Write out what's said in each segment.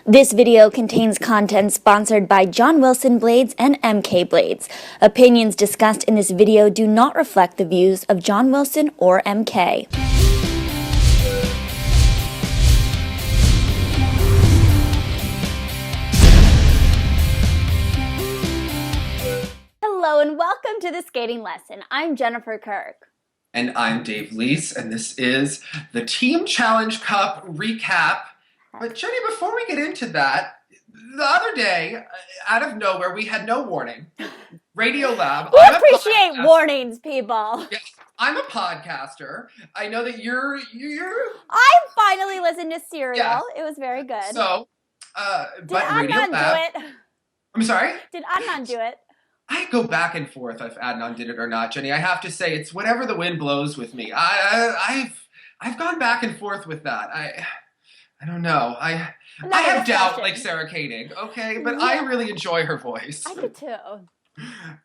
This video contains content sponsored by John Wilson Blades and MK Blades. Opinions discussed in this video do not reflect the views of John Wilson or MK. Hello and welcome to the skating lesson. I'm Jennifer Kirk. And I'm Dave Leese, and this is the Team Challenge Cup recap. But Jenny, before we get into that, the other day, out of nowhere, we had no warning. Radiolab. We appreciate warnings, people. Yeah, I'm a podcaster. I know that you're. I finally listened to Serial. Yeah. It was very good. So, did Adnan do it? I'm sorry? Did Adnan do it? I go back and forth if Adnan did it or not, Jenny. I have to say, it's whatever the wind blows with me. I've gone back and forth with that. I don't know. I have doubt, like Sarah Koenig, okay? But yeah. I really enjoy her voice. I do too.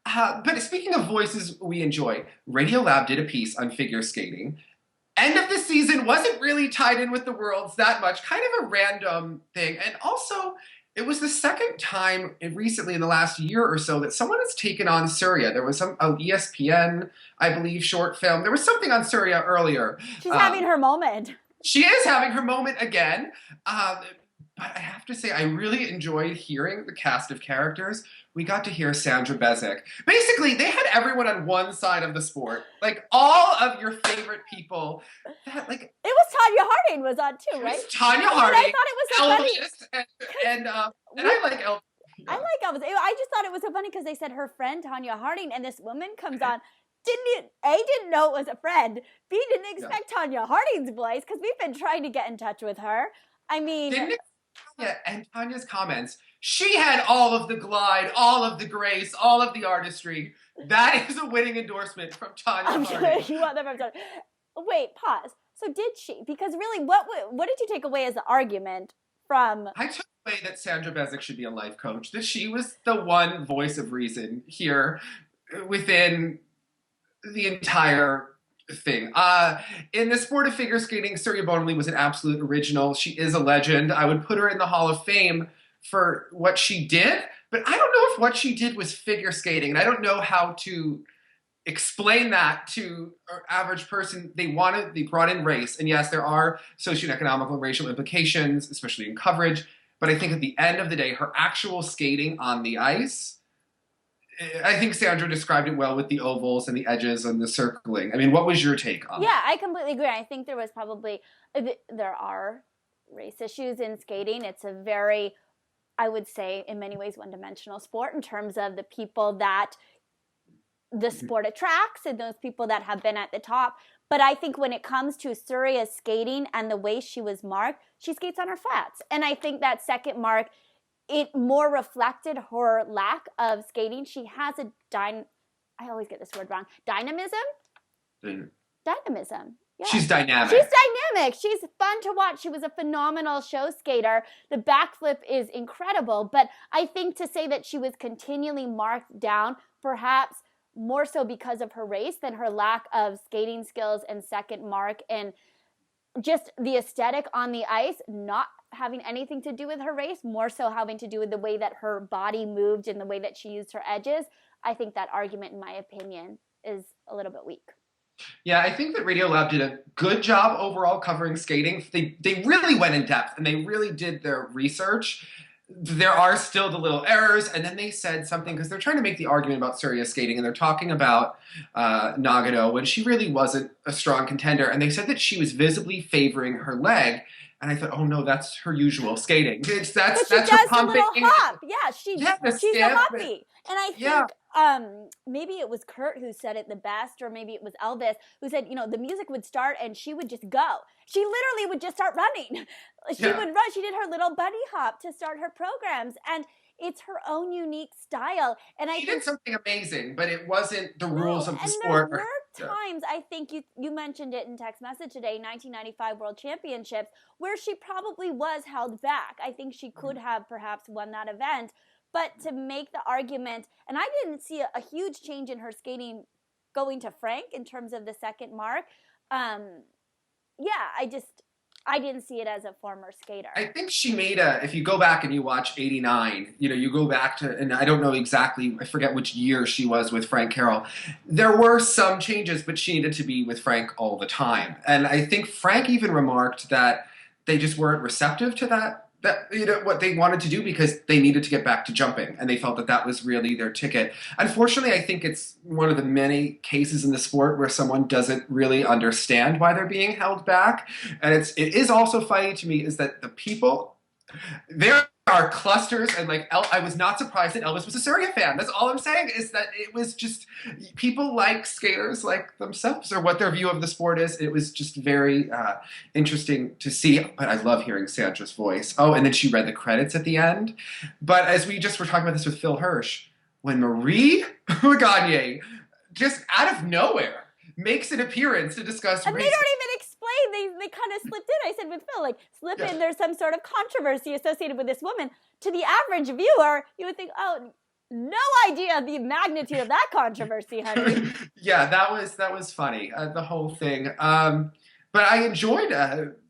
But speaking of voices we enjoy, Radiolab did a piece on figure skating. End of the season wasn't really tied in with the Worlds that much. Kind of a random thing. And also, it was the second time recently in the last year or so that someone has taken on Surya. There was some ESPN, I believe, short film. There was something on Surya earlier. She's having her moment. She is having her moment again. But I have to say, I really enjoyed hearing the cast of characters. We got to hear Sandra Bezic. Basically, they had everyone on one side of the sport. Like, all of your favorite people. That, like, it was Tonya Harding was on, too, right? It was Tonya Harding. I thought it was so funny. And I like Elvis. I like Elvis. I just thought it was so funny because they said her friend, Tonya Harding, and this woman comes on. Didn't know it was a friend. B, didn't expect Tonya Harding's voice because we've been trying to get in touch with her. I mean... and Tanya's comments, she had all of the glide, all of the grace, all of the artistry. That is a winning endorsement from Tonya Harding. Sure you want that from Tonya. Wait, pause. So did she? Because really, what did you take away as the argument from... I took away that Sandra Bezic should be a life coach, that she was the one voice of reason here within the entire thing. In the sport of figure skating, Surya Bonaly was an absolute original. She is a legend. I would put her in the Hall of Fame for what she did, but I don't know if what she did was figure skating, and I don't know how to explain that to an average person. They brought in race, and yes, there are socioeconomic and racial implications, especially in coverage, but I think at the end of the day, her actual skating on the ice, I think Sandra described it well with the ovals and the edges and the circling. I mean, what was your take on that? Yeah, I completely agree. I think there are race issues in skating. It's a very, I would say, in many ways, one-dimensional sport in terms of the people that the sport attracts and those people that have been at the top. But I think when it comes to Surya's skating and the way she was marked, she skates on her flats. And I think that second mark, it more reflected her lack of skating. She has I always get this word wrong. Dynamism? Dynamism. Yeah. She's dynamic. She's dynamic. She's fun to watch. She was a phenomenal show skater. The backflip is incredible. But I think to say that she was continually marked down, perhaps more so because of her race than her lack of skating skills and second mark and just the aesthetic on the ice, not having anything to do with her race, more so having to do with the way that her body moved and the way that she used her edges. I think that argument, in my opinion, is a little bit weak. Yeah, I think that Radiolab did a good job overall covering skating. They really went in depth and they really did their research. There are still the little errors, and then they said something because they're trying to make the argument about Surya skating, and they're talking about Nagano when she really wasn't a strong contender, and they said that she was visibly favoring her leg. And I thought, oh no, that's her usual skating. That's her pumping. A little hop. Yeah, she's a hoppy. And I think maybe it was Kurt who said it the best, or maybe it was Elvis who said, the music would start and she would just go. She literally would just start running. She would run. She did her little bunny hop to start her programs. And it's her own unique style. And she did something amazing, but it wasn't the rules of the sport. There were times, I think you mentioned it in text message today, 1995 World Championships, where she probably was held back. I think she could have perhaps won that event. But to make the argument, and I didn't see a huge change in her skating going to Frank in terms of the second mark. I didn't see it as a former skater. I think she made if you go back and you watch 89, you go back to, and I don't know exactly, I forget which year she was with Frank Carroll. There were some changes, but she needed to be with Frank all the time. And I think Frank even remarked that they just weren't receptive to that what they wanted to do, because they needed to get back to jumping, and they felt that that was really their ticket. Unfortunately, I think it's one of the many cases in the sport where someone doesn't really understand why they're being held back. And it is also funny to me is that the people there are clusters, and I was not surprised that Elvis was a Surya fan. That's all I'm saying, is that it was just people like skaters like themselves, or what their view of the sport is. It was just very interesting to see. But I love hearing Sandra's voice. Oh, and then she read the credits at the end. But as we just were talking about this with Phil Hirsch, when Marie Gagne just out of nowhere makes an appearance to discuss and race. They don't even explain. They kind of slipped in. I said with Phil, slip in, there's some sort of controversy associated with this woman. To the average viewer, you would think, oh, no idea the magnitude of that controversy, honey. Yeah, that was funny, the whole thing. But I enjoyed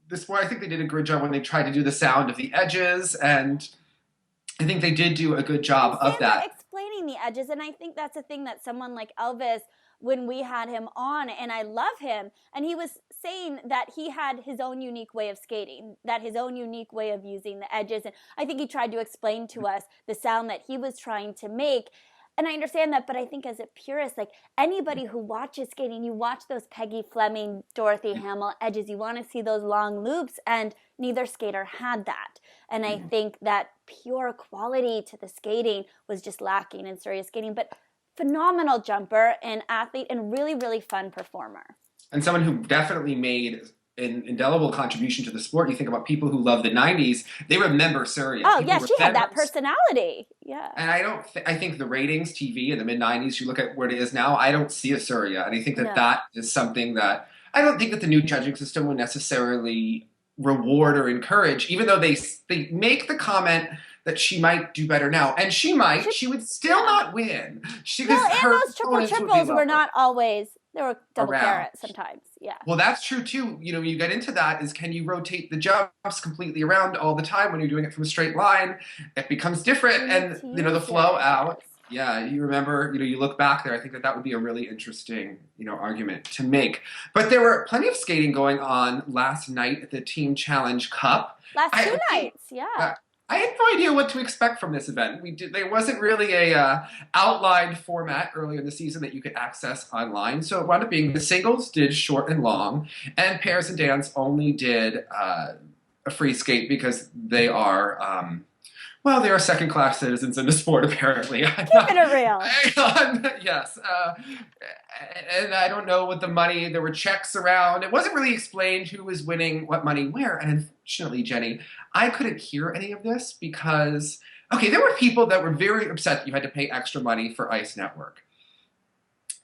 this sport. I think they did a good job when they tried to do the sound of the edges, and I think they did do a good job of that. Explaining the edges, and I think that's a thing that someone like Elvis, when we had him on, and I love him, and he was saying that he had his own unique way of skating, that his own unique way of using the edges, and I think he tried to explain to us the sound that he was trying to make, and I understand that, but I think as a purist, anybody who watches skating, you watch those Peggy Fleming, Dorothy Hamill edges, you want to see those long loops, and neither skater had that, and I think that pure quality to the skating was just lacking in Surya skating, but phenomenal jumper and athlete and really, really fun performer. And someone who definitely made an indelible contribution to the sport. You think about people who love the 90s, they remember Surya. Oh, yeah, she had that personality. Yeah. And I think the ratings, TV in the mid-90s, you look at where it is now, I don't see a Surya. And I think that that is something that I don't think that the new judging system would necessarily reward or encourage, even though they make the comment that she might do better now. And she would still not win. And those triples were not always, they were double carats sometimes. Yeah. Well, that's true too. When you get into that is, can you rotate the jumps completely around all the time when you're doing it from a straight line? It becomes different. And, the flow out. Yeah, you remember, you look back there, I think that would be a really interesting, argument to make. But there were plenty of skating going on last night at the Team Challenge Cup. Last two nights, yeah. I had no idea what to expect from this event. There wasn't really a outlined format earlier in the season that you could access online. So it wound up being the singles did short and long, and pairs and dance only did a free skate because they are they are second-class citizens in the sport, apparently. Keeping it real. Yes. And I don't know what the money, there were checks around. It wasn't really explained who was winning what money where. And unfortunately, Jenny, I couldn't hear any of this because, there were people that were very upset that you had to pay extra money for Ice Network.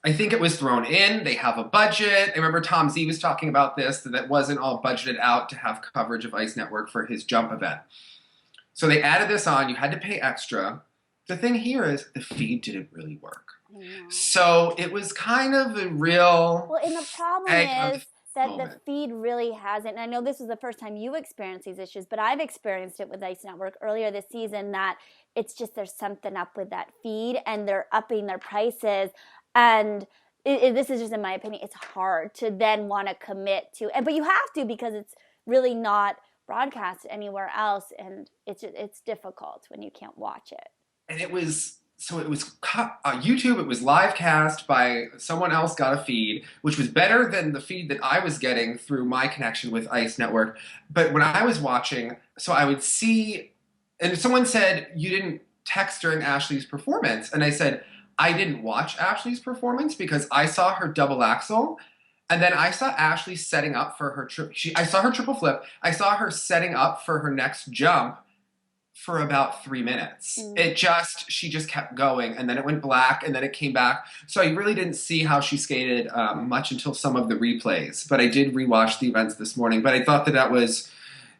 I think it was thrown in. They have a budget. I remember Tom Z was talking about this, that it wasn't all budgeted out to have coverage of Ice Network for his jump event. So they added this on. You had to pay extra. The thing here is the feed didn't really work. So it was kind of a real... Well, and the problem is that the feed really hasn't... And I know this is the first time you experienced these issues, but I've experienced it with Ice Network earlier this season, that it's just there's something up with that feed, and they're upping their prices. And this is just, in my opinion, it's hard to then want to commit to... But you have to, because it's really not broadcast anywhere else, and it's difficult when you can't watch it. And it was YouTube. It was live cast by someone else got a feed, which was better than the feed that I was getting through my connection with Ice Network. But when I was watching, so I would see, and someone said, you didn't text during Ashley's performance. And I said, I didn't watch Ashley's performance because I saw her double axel. And then I saw Ashley setting up for her I saw her triple flip. I saw her setting up for her next jump for about 3 minutes. She just kept going, and then it went black, and then it came back. So I really didn't see how she skated much until some of the replays. But I did rewatch the events this morning. But I thought that was,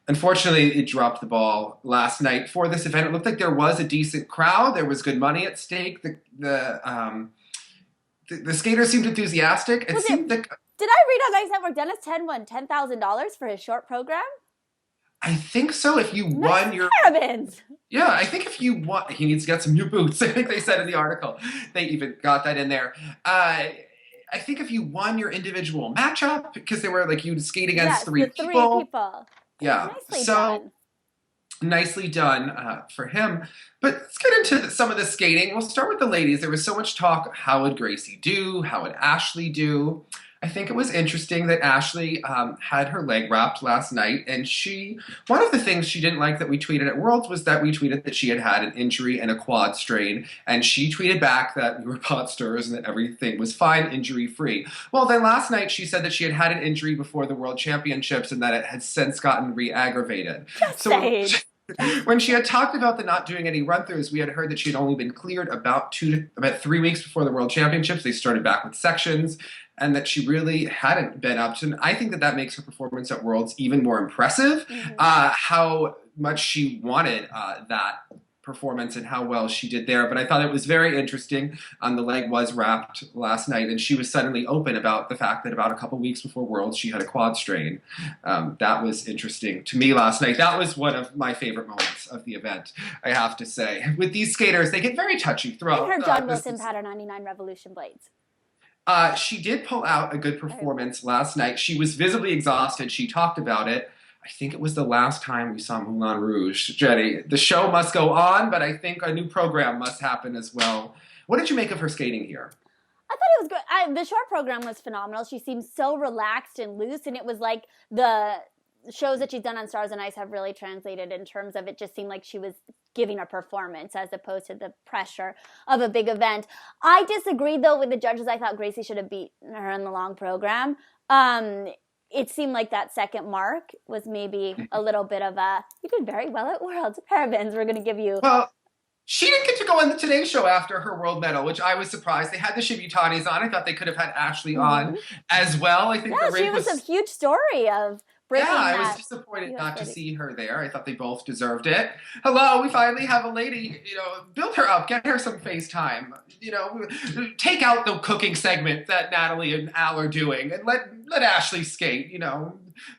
unfortunately, it dropped the ball last night for this event. It looked like there was a decent crowd. There was good money at stake. The skaters seemed enthusiastic. Did I read on Ice Network Dennis 10 won $10,000 for his short program? I think so. If you Nice won your parabens. Yeah, I think if you want, he needs to get some new boots. I think they said in the article. They even got that in there. I think if you won your individual matchup, because they were like you'd skate against Yes, the three three people. people. Yeah, Nicely so done. nicely done for him. But let's get into some of the skating. We'll start with the ladies. There was so much talk. How would Gracie do? How would Ashley do? I think it was interesting that Ashley had her leg wrapped last night, and one of the things she didn't like that we tweeted at Worlds was that we tweeted that she had had an injury and a quad strain, and she tweeted back that we were pot stirrers and that everything was fine, injury free. Well, then last night she said that she had an injury before the World Championships and that it had since gotten re-aggravated. Just So saying. when she had talked about the not doing any run-throughs, we had heard that she had only been cleared about 3 weeks before the World Championships. They started back with sections, and that she really hadn't been up to. And I think that that makes her performance at Worlds even more impressive. How much she wanted that performance and how well she did there. But I thought it was very interesting. The leg was wrapped last night, and she was suddenly open about the fact that about a couple weeks before Worlds, she had a quad strain. That was interesting to me last night. That was one of my favorite moments of the event, I have to say. With these skaters, they get very touchy throughout. And her John Wilson pattern 99 Revolution blades. She did pull out a good performance last night. She was visibly exhausted. She talked about it. I think it was the last time we saw Moulin Rouge. Jenny, the show must go on, but I think a new program must happen as well. What did you make of her skating here? I thought it was good. The short program was phenomenal. She seemed so relaxed and loose, and it was like the shows that she's done on Stars and Ice have really translated in terms of it just seemed like she was giving a performance as opposed to the pressure of a big event. I disagreed, though, with the judges. I thought Gracie should have beaten her in the long program. It seemed like that second mark was maybe a little bit of you did very well at Worlds. Parabens, we're going to give you. Well, she didn't get to go on the Today Show after her world medal, which I was surprised. They had the Shibutanis on. I thought they could have had Ashley on as well. I think the rink was a huge story of breaking I was disappointed not to see her there. I thought they both deserved it. Hello, we finally have a lady, build her up, get her some FaceTime, take out the cooking segment that Natalie and Al are doing and let Ashley skate,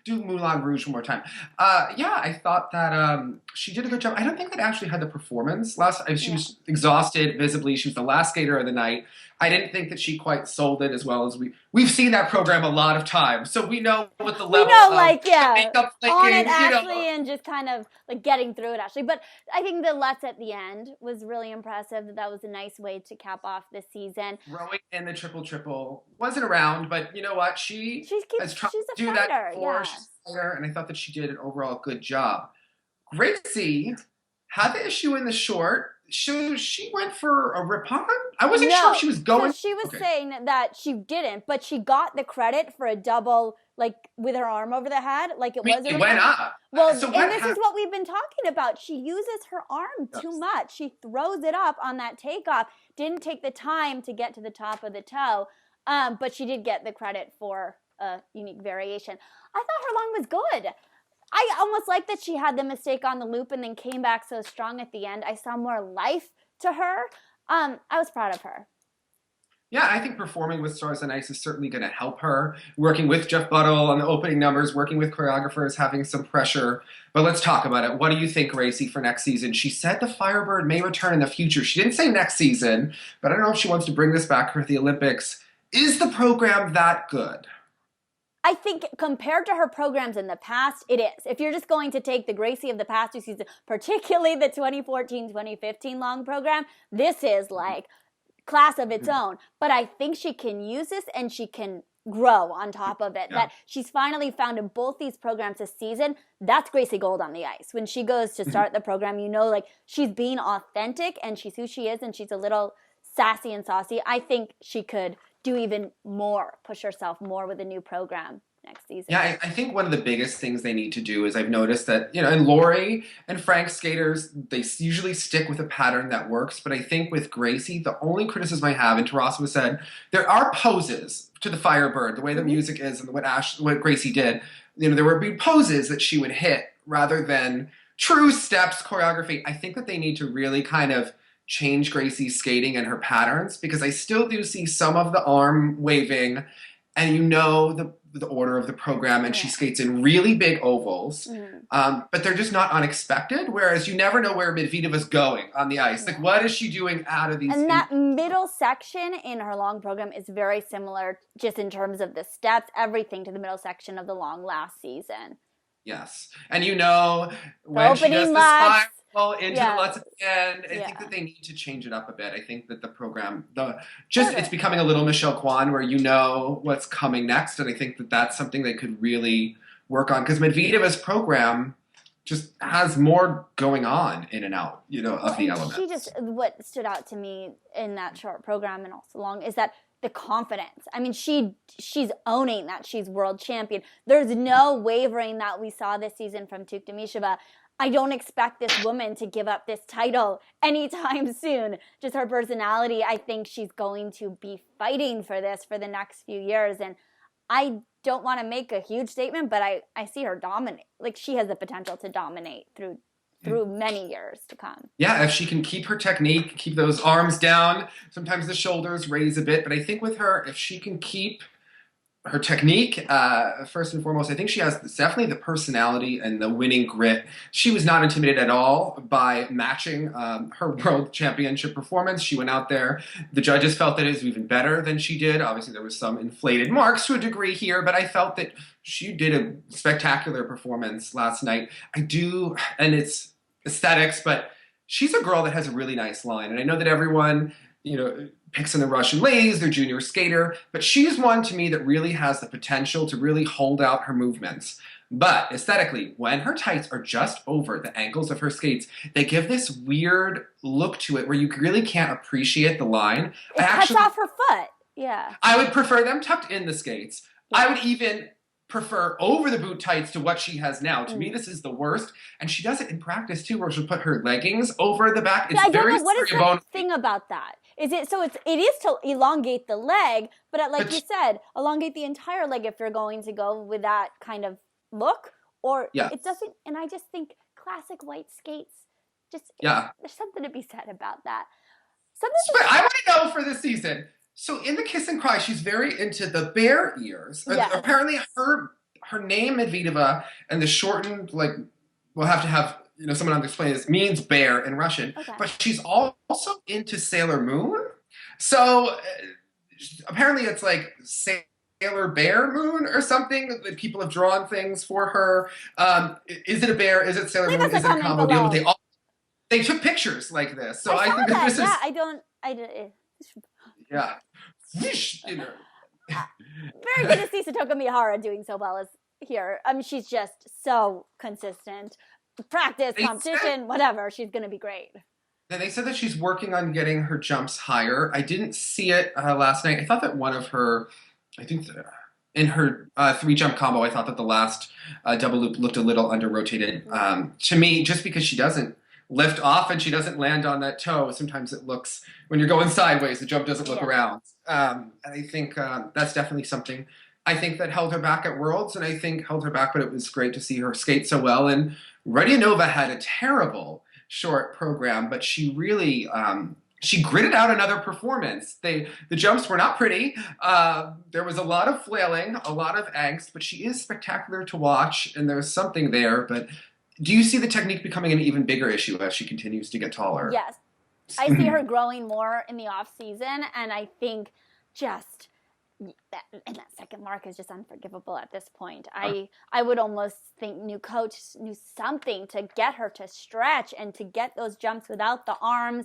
do Moulin Rouge one more time. I thought that she did a good job. I don't think that Ashley had the performance she was exhausted visibly. She was the last skater of the night. I didn't think that she quite sold it as well as we've seen that program a lot of times, so we know what the level of makeup flicking, on it, Ashley, and just kind of like getting through it, Ashley. But I think the Let's at the end was really impressive. That was a nice way to cap off the season. Rowing in the triple wasn't around, but you know what? She's tried to do fighter, that before. She's a fighter, and I thought that she did an overall good job. Gracie had the issue in the short. She went for a rip-on? I wasn't sure if she was going. So she was saying that she didn't, but she got the credit for a double, like with her arm over the head, like it went up. Well, so and this is what we've been talking about. She uses her arm too much. She throws it up on that takeoff. Didn't take the time to get to the top of the toe, but she did get the credit for a unique variation. I thought her long was good. I almost like that she had the mistake on the loop and then came back so strong at the end. I saw more life to her. I was proud of her. Yeah, I think performing with Stars and Ice is certainly going to help her. Working with Jeff Buttle on the opening numbers, working with choreographers, having some pressure. But let's talk about it. What do you think, Gracie, for next season? She said the Firebird may return in the future. She didn't say next season, but I don't know if she wants to bring this back for the Olympics. Is the program that good? I think compared to her programs in the past, it is. If you're just going to take the Gracie of the past 2 seasons, particularly the 2014-2015 long program, this is like class of its own. But I think she can use this and she can grow on top of it. That she's finally found in both these programs this season, that's Gracie Gold on the ice. When she goes to start the program, like she's being authentic and she's who she is and she's a little sassy and saucy. I think she could do even more, push herself more with a new program next season. Yeah, I think one of the biggest things they need to do is I've noticed that, and Lori and Frank skaters, they usually stick with a pattern that works. But I think with Gracie, the only criticism I have, and Tarasa said, there are poses to the Firebird, the way the music is and what Gracie did. There would be poses that she would hit rather than true steps, choreography. I think that they need to really kind of change Gracie's skating and her patterns, because I still do see some of the arm waving, and the the order of the program, and she skates in really big ovals, but they're just not unexpected, whereas you never know where Medvedeva's going on the ice. Like, what is she doing out of these? And that middle section in her long program is very similar, just in terms of the steps, everything, to the middle section of the long last season. Yes. And when she does the spiral into the Lutz at the end, I think that they need to change it up a bit. I think that the program, it's becoming a little Michelle Kwan, where you know what's coming next. And I think that that's something they could really work on, because Medvedeva's program just has more going on in and out, of the elements. What stood out to me in that short program and also long is that the confidence. I mean, she's owning that she's world champion. There's no wavering that we saw this season from Tuktamisheva. I don't expect this woman to give up this title anytime soon. Just her personality, I think she's going to be fighting for this for the next few years. And I don't want to make a huge statement, but I see her dominate. Like, she has the potential to dominate through many years to come. Yeah, if she can keep her technique, keep those arms down, sometimes the shoulders raise a bit, but I think with her, if she can keep her technique, first and foremost, I think she has definitely the personality and the winning grit. She was not intimidated at all by matching her world championship performance. She went out there. The judges felt that it was even better than she did. Obviously, there was some inflated marks to a degree here, but I felt that she did a spectacular performance last night. I do, and it's aesthetics, but she's a girl that has a really nice line. And I know that everyone, picks on the Russian ladies, their junior skater, but she's one to me that really has the potential to really hold out her movements. But aesthetically, when her tights are just over the ankles of her skates, they give this weird look to it where you really can't appreciate the line. It cuts off her foot. Yeah. I would prefer them tucked in the skates. Yeah. I would even prefer over the boot tights to what she has now. To me, this is the worst. And she does it in practice too, where she'll put her leggings over the back. It's very what is the thing about that? It is to elongate the leg, but you said, elongate the entire leg if you're going to go with that kind of look, or it doesn't. And I just think classic white skates, there's something to be said about that. I want to know for this season. So in the Kiss and Cry, she's very into the bear ears. Yes. Apparently her name, Medvedeva, and the shortened, we'll have to have someone on the explain this, means bear in Russian. Okay. But she's also into Sailor Moon. So apparently it's like Sailor Bear Moon or something. That people have drawn things for her. Is it a bear? Is it Sailor Moon? Is it a combo deal? But they took pictures like this. So I think that this is... Yeah. Very good to see Satoka Miyahara doing so well as here. I mean, she's just so consistent. Practice, competition, whatever. She's going to be great. And they said that she's working on getting her jumps higher. I didn't see it last night. I thought that one of her, in her 3-jump combo, I thought that the last double loop looked a little under-rotated to me, just because she doesn't lift off and she doesn't land on that toe. Sometimes it looks, when you're going sideways, the jump doesn't look around. And I think that's definitely something I think that held her back at Worlds, and I think held her back, but it was great to see her skate so well. And Radiolab had a terrible short program, but she really she gritted out another performance. The jumps were not pretty. There was a lot of flailing, a lot of angst, but she is spectacular to watch, and there's something there. But do you see the technique becoming an even bigger issue as she continues to get taller? Yes. I see her growing more in the off season, and I think just that second mark is just unforgivable at this point. I would almost think new coach knew something to get her to stretch and to get those jumps without the arms.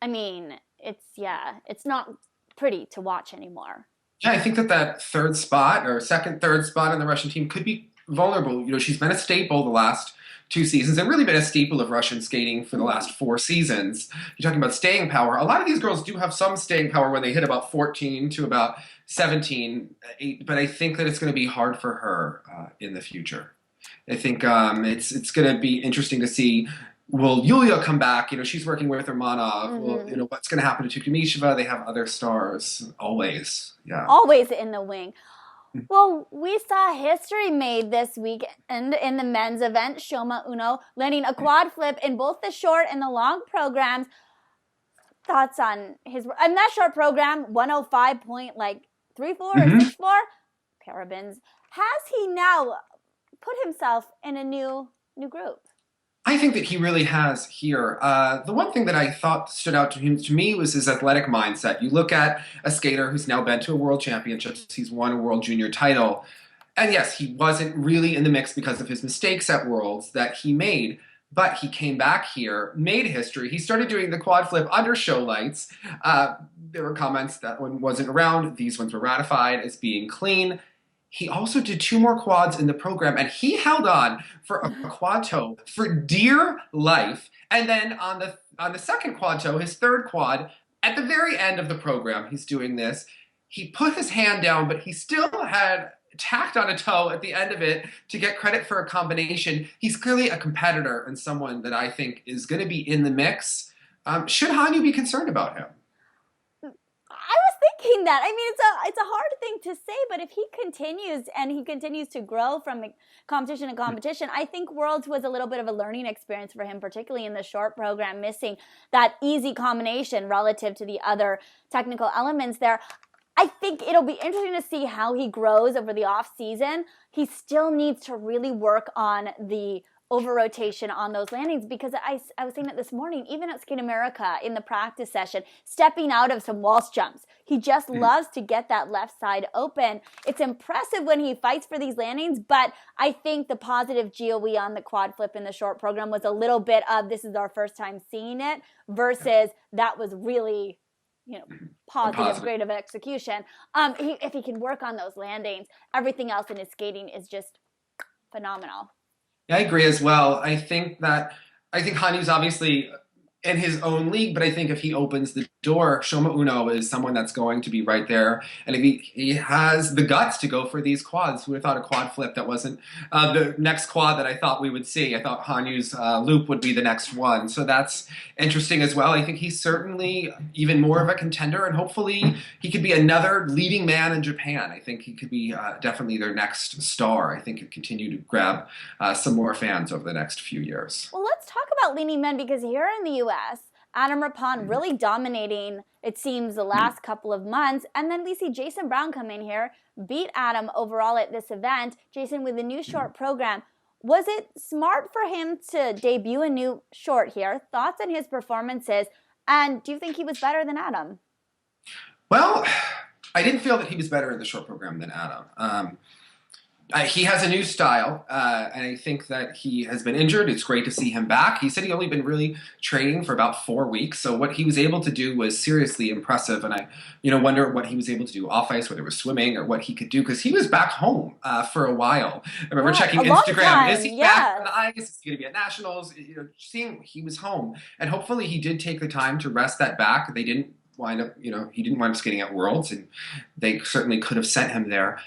I mean, it's not pretty to watch anymore. Yeah, I think that third spot or third spot on the Russian team could be vulnerable. She's been a staple the last 2 seasons and really been a staple of Russian skating for the last 4 seasons. You're talking about staying power. A lot of these girls do have some staying power when they hit about 14 to about 17, but I think that it's going to be hard for her in the future. I think it's going to be interesting to see, will Yulia come back? She's working with Romanov. Well, what's going to happen to Tuktamisheva? They have other stars always. Yeah. Always in the wing. Well, we saw history made this weekend in the men's event. Shoma Uno landing a quad flip in both the short and the long programs. Thoughts on that short program, 105.34 or 64? Parabens. has he now put himself in a new group? I think that he really has here. The one thing that I thought stood out to me was his athletic mindset. You look at a skater who's now been to a world championships, he's won a world junior title, and yes, he wasn't really in the mix because of his mistakes at Worlds that he made. But he came back here, made history. He started doing the quad flip under show lights. There were comments that one wasn't around. These ones were ratified as being clean. He also did 2 more quads in the program, and he held on for a quad toe for dear life. And then on the second quad toe, his third quad, at the very end of the program, he's doing this. He put his hand down, but he still had tacked on a toe at the end of it to get credit for a combination. He's clearly a competitor and someone that I think is going to be in the mix. Should Hanyu be concerned about him? I was thinking that. I mean, it's a hard thing to say, but if he continues to grow from competition to competition, I think Worlds was a little bit of a learning experience for him, particularly in the short program, missing that easy combination relative to the other technical elements there. I think it'll be interesting to see how he grows over the off season. He still needs to really work on the over rotation on those landings, because I was saying it this morning, even at Skate America in the practice session, stepping out of some waltz jumps. He just loves to get that left side open. It's impressive when he fights for these landings, but I think the positive GOE on the quad flip in the short program was a little bit of, this is our first time seeing it, versus that was really, positive, great of execution. If he can work on those landings, everything else in his skating is just phenomenal. Yeah, I agree as well. I think Hanyu's obviously in his own league, but I think if he opens the door, Shoma Uno is someone that's going to be right there. And if he has the guts to go for these quads, who would have thought a quad flip that wasn't the next quad that I thought we would see. I thought Hanyu's loop would be the next one. So that's interesting as well. I think he's certainly even more of a contender, and hopefully he could be another leading man in Japan. I think he could be definitely their next star. I think he'll continue to grab some more fans over the next few years. Well, let's talk about leading men, because here in the U.S., Adam Rapon really dominating, it seems, the last couple of months. And then we see Jason Brown come in here, beat Adam overall at this event. Jason with a new short program. Was it smart for him to debut a new short here? Thoughts on his performances? And do you think he was better than Adam? Well, I didn't feel that he was better in the short program than Adam. He has a new style, and I think that he has been injured. It's great to see him back. He said he only been really training for about 4 weeks, so what he was able to do was seriously impressive, and I wonder what he was able to do off ice, whether it was swimming or what he could do, because he was back home for a while. I remember checking Instagram. Is he back on the ice? Is he going to be at Nationals? Seeing he was home, and hopefully he did take the time to rest that back. They didn't wind up, he didn't wind up skating at Worlds, and they certainly could have sent him there.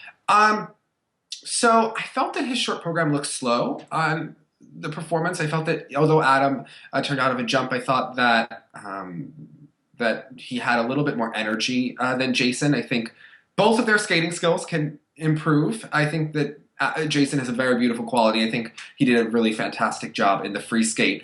So I felt that his short program looked slow on the performance. I felt that although Adam turned out of a jump, I thought that that he had a little bit more energy than Jason. I think both of their skating skills can improve. I think that Jason has a very beautiful quality. I think he did a really fantastic job in the free skate.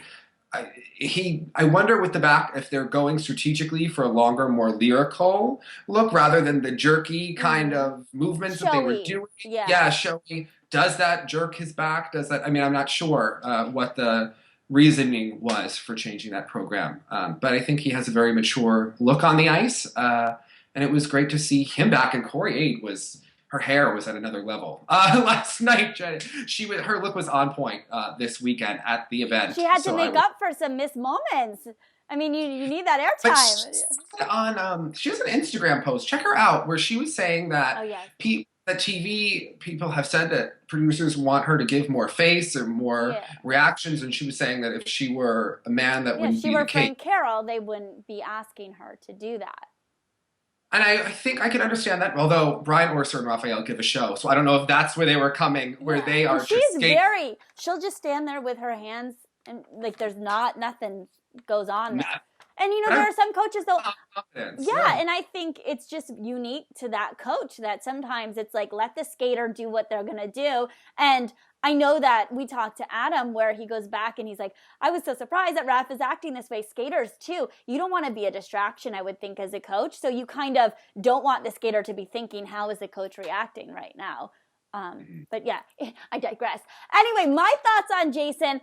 I wonder with the back if they're going strategically for a longer, more lyrical look rather than the jerky kind of movements that they were doing. Yeah, showy. Does that jerk his back? Does that? I mean, I'm not sure what the reasoning was for changing that program, but I think he has a very mature look on the ice, and it was great to see him back. And Corey Aid was. Her hair was at another level last night. Her look was on point this weekend at the event. She had to make up for some missed moments. I mean, you need that airtime. She has an Instagram post. Check her out, where she was saying that TV people have said that producers want her to give more face or more reactions, and she was saying that if she were a man, that wouldn't be the case. If she were Frank Carroll, they wouldn't be asking her to do that. And I think I can understand that, although Brian Orser and Raphael give a show, so I don't know if that's where they were coming, where they are just skating. She'll just stand there with her hands, and like there's nothing goes on there. And there are some coaches though. And I think it's just unique to that coach that sometimes it's like, let the skater do what they're going to do. And I know that we talked to Adam where he goes back and he's like, I was so surprised that Raph is acting this way. Skaters too. You don't want to be a distraction, I would think, as a coach. So you kind of don't want the skater to be thinking, how is the coach reacting right now? But yeah, I digress. Anyway, my thoughts on Jason.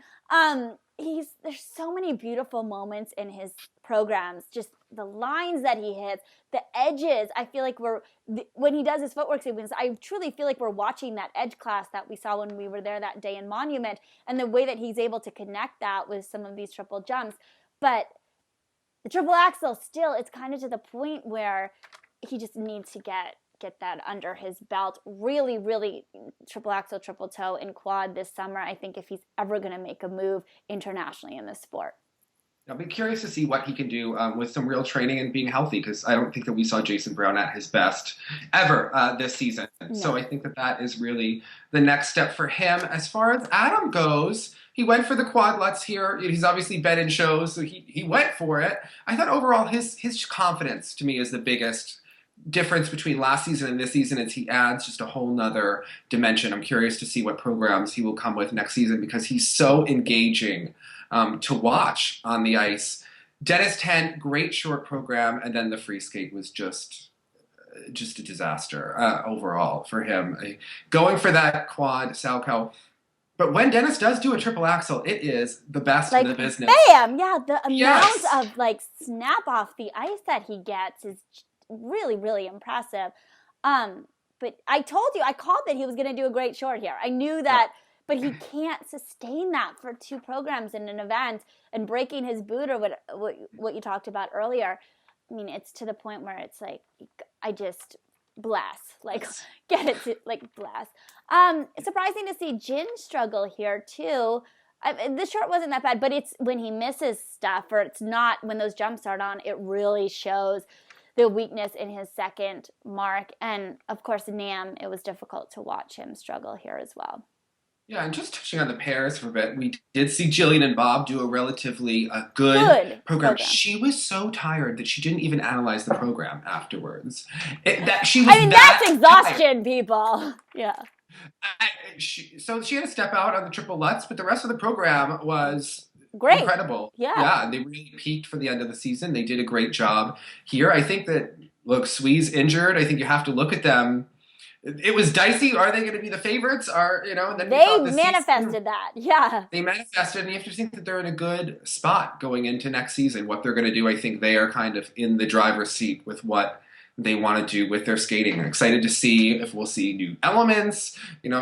There's so many beautiful moments in his programs, just the lines that he hits, the edges. I feel like when he does his footwork sequence, I truly feel like we're watching that edge class that we saw when we were there that day in Monument, and the way that he's able to connect that with some of these triple jumps. But the triple axel, still, it's kind of to the point where he just needs to get that under his belt. Really, really triple axel, triple toe, and quad this summer, I think, if he's ever going to make a move internationally in this sport. I'll be curious to see what he can do with some real training and being healthy, because I don't think that we saw Jason Brown at his best ever this season. No. So I think that is really the next step for him. As far as Adam goes, he went for the quadlets here. He's obviously been in shows, so he went for it. I thought overall his confidence, to me, is the biggest difference between last season and this season. Is he adds just a whole nother dimension. I'm curious to see what programs he will come with next season, because he's so engaging to watch on the ice. Dennis 10, great short program, and then the free skate was just a disaster overall for him. Going for that quad Salchow. But when Dennis does do a triple axel, it is the best in the business. Bam! Yeah, the amount of snap off the ice that he gets is really, really impressive. But I told you, I called that he was going to do a great short here. I knew that, but he can't sustain that for two programs in an event, and breaking his boot, or what you talked about earlier. I mean, it's to the point where it's like, I just bless, get it to bless. It's surprising to see Jin struggle here too. The short wasn't that bad, but it's when he misses stuff, or it's not when those jumps aren't on, it really shows the weakness in his second mark. And of course, Nam, it was difficult to watch him struggle here as well. Yeah, and just touching on the pairs for a bit, we did see Jillian and Bob do a relatively good program. She was so tired that she didn't even analyze the program afterwards. That's exhaustion, tired. People. Yeah. So she had to step out on the triple lutz, but the rest of the program was great. Incredible. Yeah, they really peaked for the end of the season. They did a great job here. I think that, Swee's injured. I think you have to look at them. It was dicey. Are they going to be the favorites? And then they manifested that. Yeah. They manifested, and you have to think that they're in a good spot going into next season. What they're going to do, I think they are kind of in the driver's seat with what they want to do with their skating. I'm excited to see if we'll see new elements.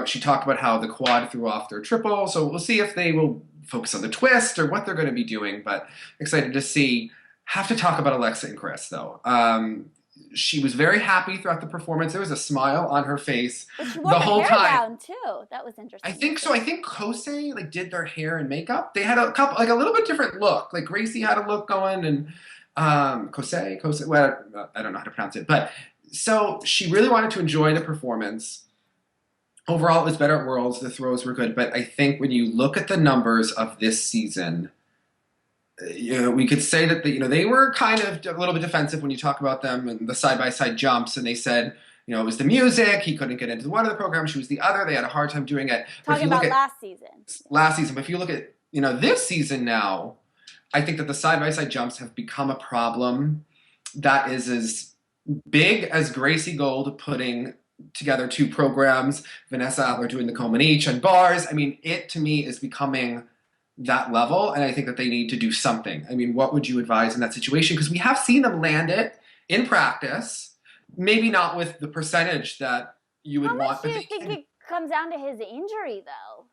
She talked about how the quad threw off their triple, so we'll see if they will focus on the twist or what they're going to be doing, but excited to see. Have to talk about Alexa and Chris, though. She was very happy throughout the performance. There was a smile on her face the whole time. Too. That was interesting. I think so. I think Kosei did their hair and makeup. They had a couple, a little bit different look. Gracie had a look going, and Kosei. Well, I don't know how to pronounce it, but so she really wanted to enjoy the performance. Overall, it was better at Worlds. The throws were good, but I think when you look at the numbers of this season, we could say that they were kind of a little bit defensive when you talk about them and the side-by-side jumps, and they said, it was the music. He couldn't get into one of the programs. She was the other. They had a hard time doing it. Talking about last season. Last season. But if you look at, this season now, I think that the side-by-side jumps have become a problem that is as big as Gracie Gold putting together two programs, Vanessa Adler doing the Coleman each and bars. It to me is becoming that level, and I think that they need to do something. What would you advise in that situation? Because we have seen them land it in practice, maybe not with the percentage that you would want. How much do you think it comes down to his injury, though?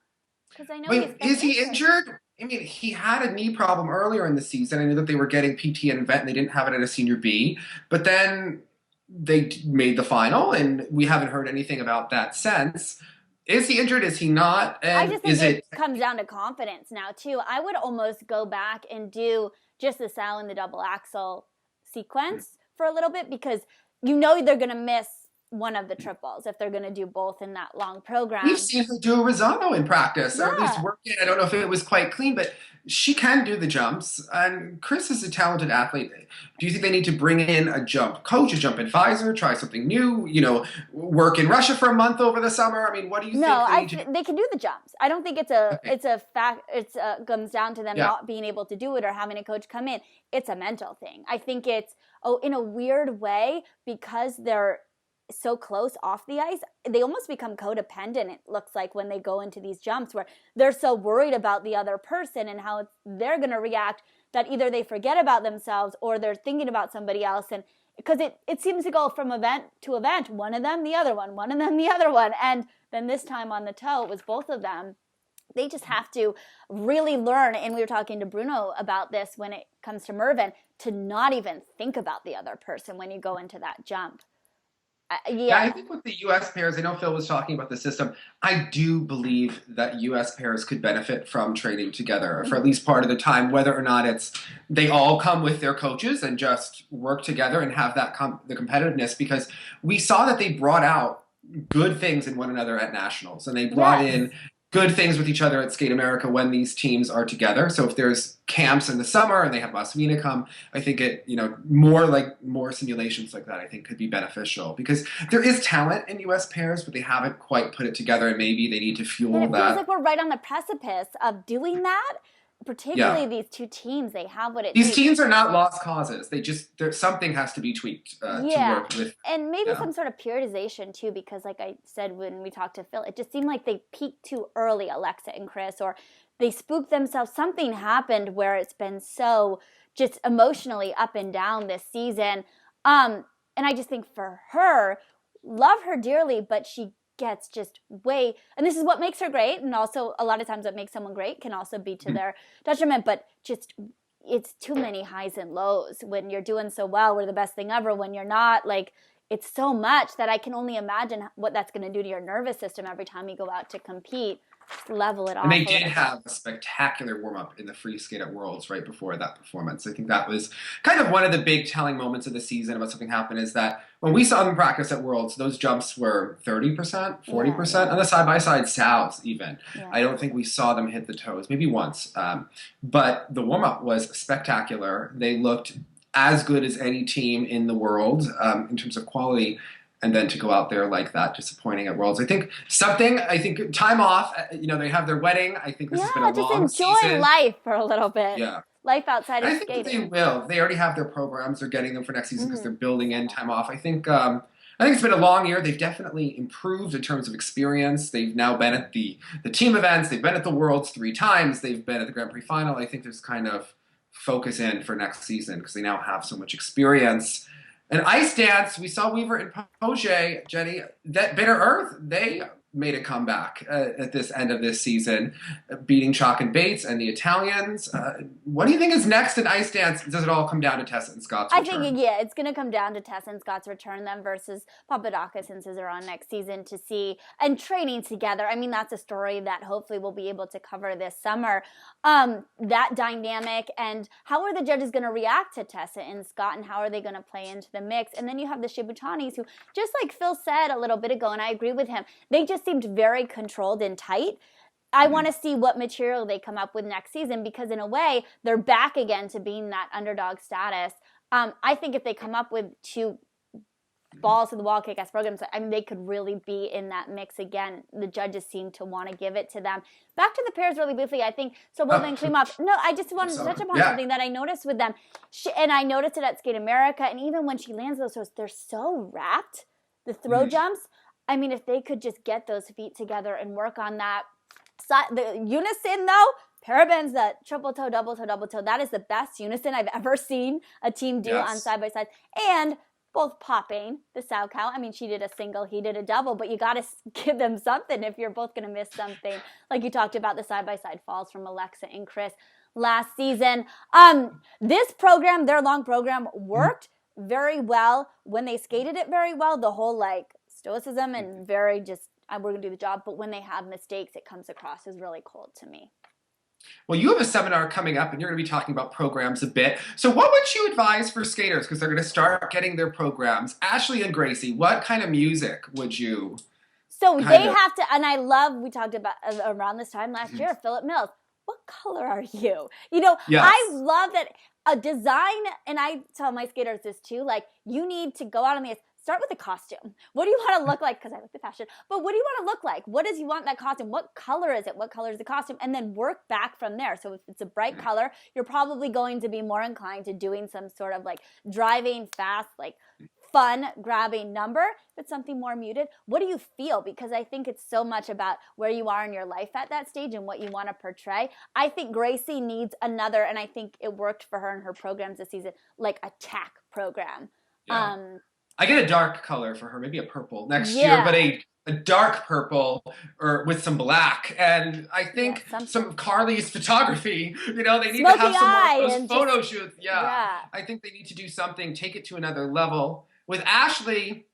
Because I know is he injured? He had a knee problem earlier in the season. I knew that they were getting PT and vet, and they didn't have it at a senior B. But then they made the final, and we haven't heard anything about that since. Is he injured? Is he not? And I just think it comes down to confidence now, too. I would almost go back and do just the Sal and the double axel sequence for a little bit, because they're going to miss one of the triples if they're going to do both in that long program. We've seen her do a Rosano in practice, or at least work it. I don't know if it was quite clean, but she can do the jumps. And Chris is a talented athlete. Do you think they need to bring in a jump coach, a jump advisor, try something new, work in Russia for a month over the summer? What do you think? No, they can do the jumps. I don't think it's a fact. Comes down to them not being able to do it or having a coach come in. It's a mental thing. I think it's in a weird way, because they're so close off the ice, they almost become codependent, it looks like, when they go into these jumps where they're so worried about the other person and how they're going to react that either they forget about themselves or they're thinking about somebody else. And because it seems to go from event to event, one of them, the other one of them, the other one. And then this time on the toe, it was both of them. They just have to really learn, and we were talking to Bruno about this when it comes to Mervyn, to not even think about the other person when you go into that jump. Yeah, I think with the U.S. pairs, I know Phil was talking about the system. I do believe that U.S. pairs could benefit from training together for at least part of the time, whether or not it's they all come with their coaches and just work together and have that the competitiveness, because we saw that they brought out good things in one another at nationals, and they brought in good things with each other at Skate America when these teams are together. So if there's camps in the summer and they have Masvina come, I think more simulations like that I think could be beneficial, because there is talent in U.S. pairs, but they haven't quite put it together, and maybe they need to fuel that. And it feels like we're right on the precipice of doing that. Particularly these two teams, they have what it takes. These teams are not lost causes. Something has to be tweaked to work with. And maybe some sort of periodization too, because like I said when we talked to Phil, it just seemed like they peaked too early, Alexa and Chris, or they spooked themselves. Something happened where it's been so just emotionally up and down this season. And I just think for her, love her dearly, but she gets just and this is what makes her great, and also a lot of times what makes someone great can also be to their detriment, but just it's too many highs and lows. When you're doing so well, we're the best thing ever. When you're not, like, it's so much that I can only imagine what that's going to do to your nervous system every time you go out to compete. Level it off. And they did have a spectacular warm-up in the free skate at Worlds right before that performance. I think that was kind of one of the big telling moments of the season about something happened, is that when we saw them practice at Worlds, those jumps were 30%, 40% on the side-by-side sows even. Yeah. I don't think we saw them hit the toes, maybe once. But the warm-up was spectacular. They looked as good as any team in the world in terms of quality. And then to go out there like that, disappointing at Worlds. I think time off, they have their wedding. I think this has been a long season. Just enjoy life for a little bit. Yeah. Life outside of skating. I think they will. They already have their programs. They're getting them for next season because they're building in time off. I think it's been a long year. They've definitely improved in terms of experience. They've now been at the team events. They've been at the Worlds 3 times. They've been at the Grand Prix final. I think there's kind of focus in for next season because they now have so much experience. And ice dance, we saw Weaver and Poge, Jenny, that Bitter Earth, they made a comeback at this end of this season, beating Chalk and Bates and the Italians. What do you think is next in ice dance? Does it all come down to Tessa and Scott's return? I think, it's going to come down to Tessa and Scott's return, them versus Papadakis and Scissor on next season to see, and training together. I mean, that's a story that hopefully we'll be able to cover this summer. That dynamic, and how are the judges going to react to Tessa and Scott, and how are they going to play into the mix? And then you have the Shibutanis, who, just like Phil said a little bit ago, and I agree with him, they just seemed very controlled and tight. I want to see what material they come up with next season, because in a way, they're back again to being that underdog status. I think if they come up with 2 balls to the wall kick-ass programs, I mean, they could really be in that mix again. The judges seem to want to give it to them. Back to the pairs really briefly, I think Sobol and Klimov. No, I just wanted to touch upon something that I noticed with them. And I noticed it at Skate America, and even when she lands those throws, they're so wrapped, the throw jumps. I mean, if they could just get those feet together and work on that. The unison, though, parabens, the triple toe, double toe, that is the best unison I've ever seen a team do on side-by-side. And both popping the sow cow. I mean, she did a single, he did a double, but you got to give them something if you're both going to miss something. Like you talked about the side-by-side falls from Alexa and Chris last season. This program, their long program, worked very well when they skated it very well. The whole, stoicism and very just, we're going to do the job. But when they have mistakes, it comes across as really cold to me. Well, you have a seminar coming up, and you're going to be talking about programs a bit. So what would you advise for skaters? Because they're going to start getting their programs. Ashley and Gracie, what kind of music would you... So they have to, and I love, we talked about around this time last year, Philip Mills. What color are you? I love that a design, and I tell my skaters this too, you need to go out on the ice. Start with the costume. What do you want to look like? Because I like the fashion. But what do you want to look like? What does you want that costume? What color is it? What color is the costume? And then work back from there. So if it's a bright color, you're probably going to be more inclined to doing some sort of driving fast, fun, grabbing number. If it's something more muted, what do you feel? Because I think it's so much about where you are in your life at that stage and what you want to portray. I think Gracie needs another, and I think it worked for her in her programs this season, like attack program. Yeah. I get a dark color for her, maybe a purple next year, but a dark purple or with some black. And I think some Carly's photography, you know, they need to have some more of those photo shoots. Yeah. I think they need to do something, take it to another level. With Ashley,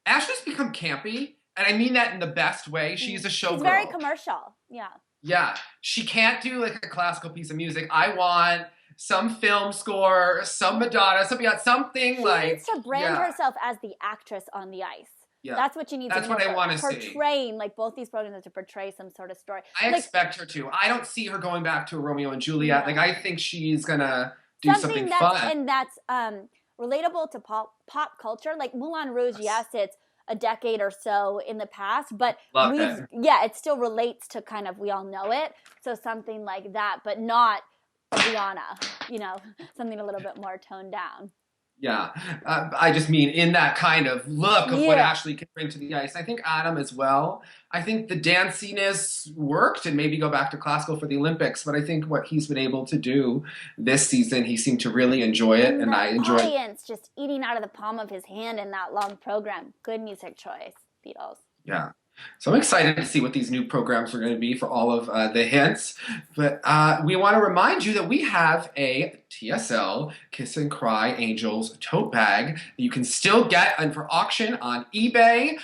Ashley's become campy, and I mean that in the best way. She's a showgirl. She's very commercial. Yeah. Yeah. She can't do like a classical piece of music. I want some film score, some Madonna, something like. She needs to brand herself as the actress on the ice. Yeah. That's what she needs That's to do. That's what I want to see. Portraying, like both these programs, to portray some sort of story. I expect her to. I don't see her going back to a Romeo and Juliet. Like, I think she's going to do something fun. And that's relatable to pop culture. Like Moulin Rouge, yes, it's a decade or so in the past, but it still relates to kind of, we all know it. So something like that, but not Rihanna, you know, something a little bit more toned down. Yeah, I just mean in that kind of look of what Ashley can bring to the ice. I think Adam as well. I think the danciness worked, and maybe go back to classical for the Olympics. But I think what he's been able to do this season, he seemed to really enjoy it, and I enjoyed it. Audience just eating out of the palm of his hand in that long program. Good music choice, Beatles. Yeah. So I'm excited to see what these new programs are going to be for all of the hints. But we want to remind you that we have a TSL Kiss and Cry Angels tote bag that you can still get for auction on eBay.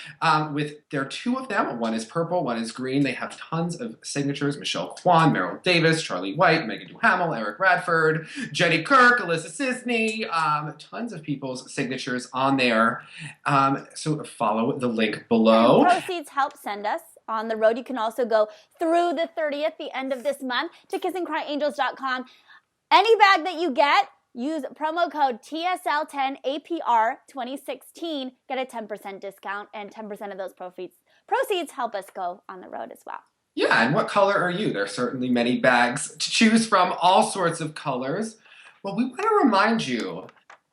There are two of them. One is purple, one is green. They have tons of signatures. Michelle Kwan, Meryl Davis, Charlie White, Megan Duhamel, Eric Radford, Jenny Kirk, Alyssa Sisney. Tons of people's signatures on there. So follow the link below. And proceeds help send us on the road. You can also go through the 30th, the end of this month, to kissandcryangels.com. Any bag that you get, use promo code TSL10 APR 2016, get a 10% discount, and 10% of those proceeds help us go on the road as well. Yeah, and what color are you? There are certainly many bags to choose from, all sorts of colors. Well, we want to remind you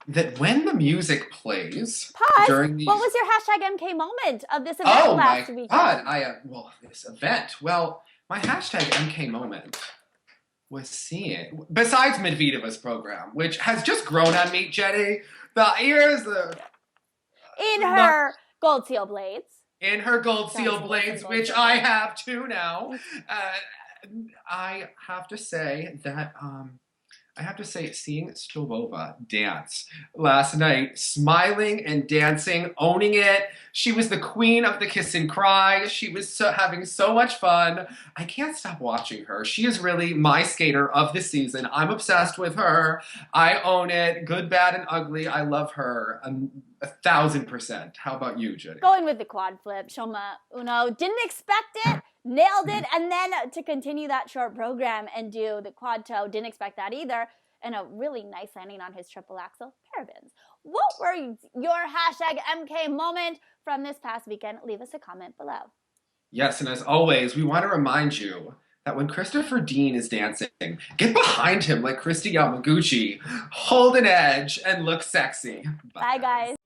that when the music plays during the... What was your hashtag MK moment of this event last weekend? Oh my God, this event. Well, my hashtag MK moment was seeing, besides Medvedeva's program, which has just grown on me, Jenny, the ears, in her gold seal blades. In her gold seal blades, which I have too now. I have to say that... seeing Stolbova dance last night, smiling and dancing, owning it. She was the queen of the kiss and cry. She was having so much fun. I can't stop watching her. She is really my skater of the season. I'm obsessed with her. I own it. Good, bad, and ugly. I love her 1,000%. How about you, Jenny? Going with the quad flip. Shoma Uno. Didn't expect it. Nailed it. And then to continue that short program and do the quad toe, didn't expect that either. And a really nice landing on his triple axel parabens. What were your hashtag MK moment from this past weekend? Leave us a comment below. Yes, and as always, we want to remind you that when Christopher Dean is dancing, get behind him like Christy Yamaguchi, hold an edge, and look sexy. Bye guys.